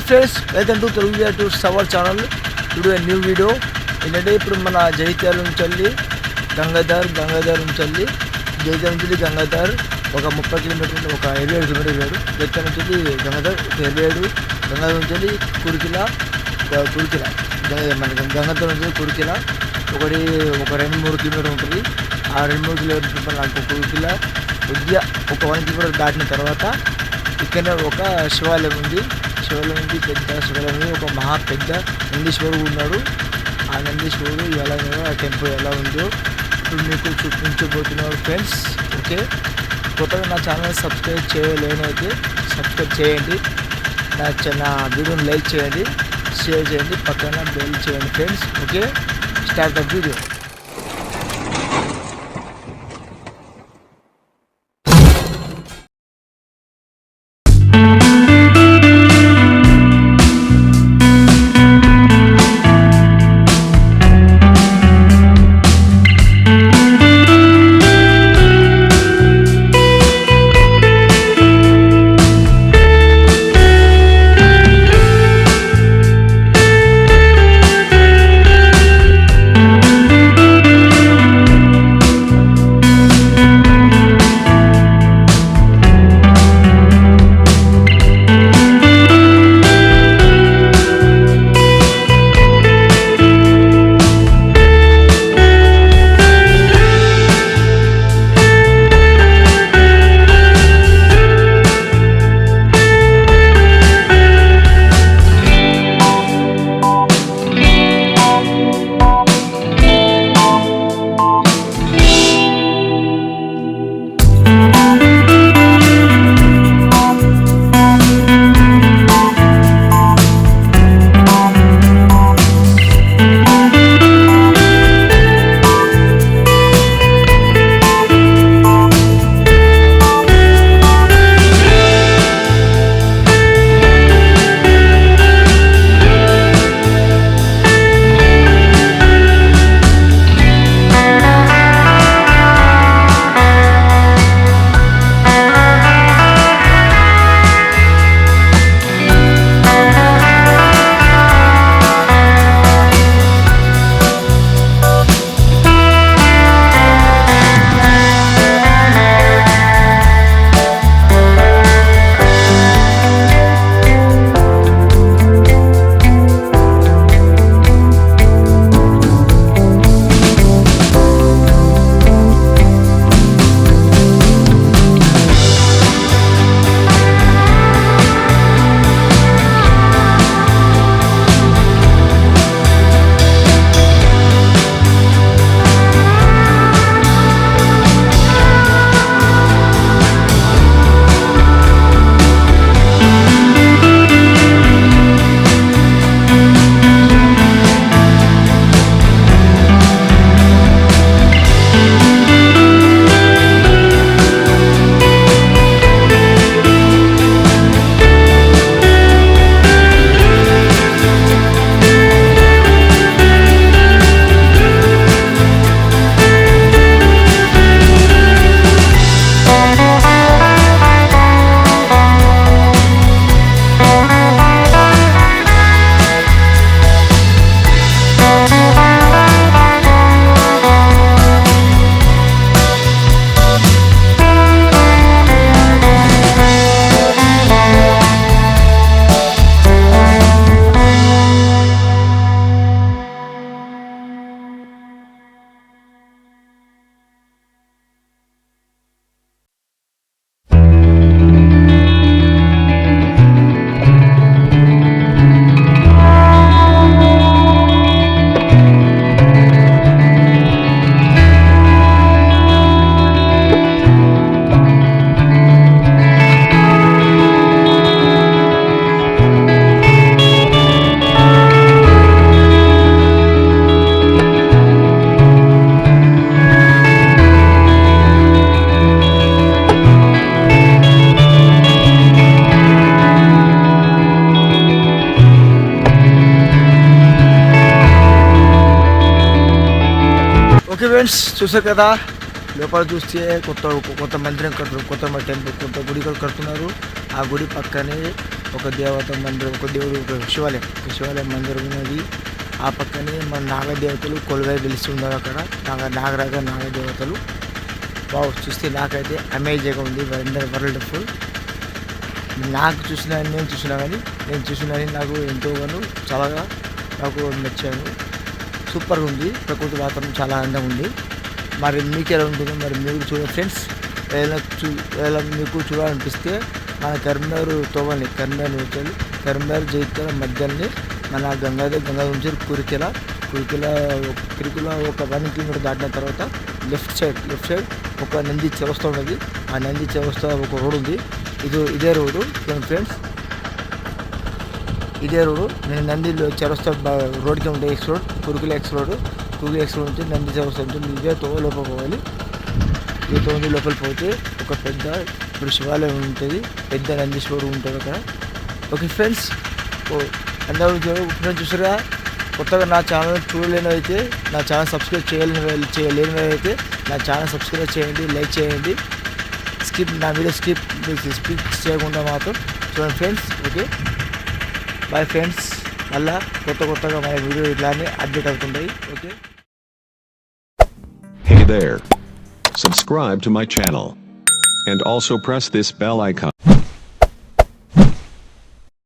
Friends, welcome to Telugu tours our channel. Today new video. ఏంటంటే ఇప్పుడు మన జగిత్యాల నుంచి వెళ్ళి గంగాధర్ నుంచి వెళ్ళి జగిత్యాల నుంచి గంగాధర్ ఒక 30 కిలోమీటర్లు, ఒక 27 కిలోమీటర్లు వెళ్ళాడు. జగిత్యాల నుంచి వెళ్ళి గంగాధర్ ఒక 27, గంగాధర్ నుంచి వెళ్ళి కురికిల మన గంగాధర్ నుంచి కురికిల ఒక 2-3 కిలోమీటర్లు ఉంటుంది. ఆ 2-3 కిలోమీటర్లు నాకు కురికిల కొద్దిగా ఒక 1 కిలోమీటర్ దాటిన తర్వాత ఇక్కడ ఒక శివాలయం ఉంది. పెద్ద శివాలయం, ఒక మహా పెద్ద నందీశ్వరుడు ఉన్నాడు. ఆ నందీశ్వరుడు ఎలా ఉందో, ఆ టెంపుల్ ఎలా ఉందో ఇప్పుడు మీకు చూపించబోతున్నాడు ఫ్రెండ్స్. ఓకే, కొత్తగా నా ఛానల్ సబ్స్క్రైబ్ చేయలేనైతే సబ్స్క్రైబ్ చేయండి. నా వీడియోని లైక్ చేయండి, షేర్ చేయండి, పక్కన బెల్ చేయండి friends. Okay, start the video. Okay friends, చూసారు కదా లోపల చూస్తే కొత్త మందిరం కడుతున్నారు, కొత్త టెంపుల్, కొత్త గుడి కడుతున్నారు. ఆ గుడి పక్కనే ఒక దేవత మందిరం, ఒక దేవుడు, ఒక శివాలయం మందిరం ఉన్నది. ఆ పక్కనే మన నాగదేవతలు కొలువై వెలుస్తున్నారు. అక్కడ నాగదేవతలు చూస్తే నాకైతే అమేజింగ్గా ఉంది. వండర్ఫుల్. నేను చూసినా కానీ నాకు ఎంతోగానో నాకు నచ్చాను. సూపర్గా ఉంది. ప్రకృతి వాతావరణం చాలా అందంగా ఉంది. మరి మీకు ఎలా ఉంటుందో మరి మీరు చూడండి ఫ్రెండ్స్. మీకు చూడాలనిపిస్తే మన కరీంనగర్ తోవని కరీంనగర్ జైత్యాల మధ్యలోనే మన గంగాధర్ నుంచి కురికెల ఒక 1 కిలోమీటర్ దాటిన తర్వాత లెఫ్ట్ సైడ్ ఒక నంది చౌరస్తా ఉన్నది. ఆ నంది చౌరస్తా ఒక రోడ్ ఉంది. ఇదే రోడ్డు ఫ్రెండ్స్. ఇదే రోడ్డు. నేను నంది చౌరస్తా రోడ్కి ఉంటే ఎక్స్ రోడ్, కురికెల ఎక్స్ రోడ్ నుంచి నంది చౌరస్తా ఉంటుంది. ఇదే తో లోపల పోవాలి. ఈ తో లోపల పోతే ఒక పెద్ద ఇప్పుడు శివాలయం ఉంటుంది, పెద్ద నందీశ్వరుడు ఉంటుంది అక్కడ. ఓకే ఫ్రెండ్స్, అందరూ చూసారా? కొత్తగా నా ఛానల్ చూడలేనివైతే నా ఛానల్ సబ్స్క్రైబ్ చేయలేనివైతే నా ఛానల్ సబ్స్క్రైబ్ చేయండి, లైక్ చేయండి. నా వీడియో స్కిప్ చేయకుండా మాత్రం చూడండి ఫ్రెండ్స్. Okay, bye friends. మళ్ళా కొత్తగా మన వీడియో ఇట్లానే అప్డేట్ అవుతుంటాయి. Okay. Hey there. Subscribe to my channel. And also press this bell icon.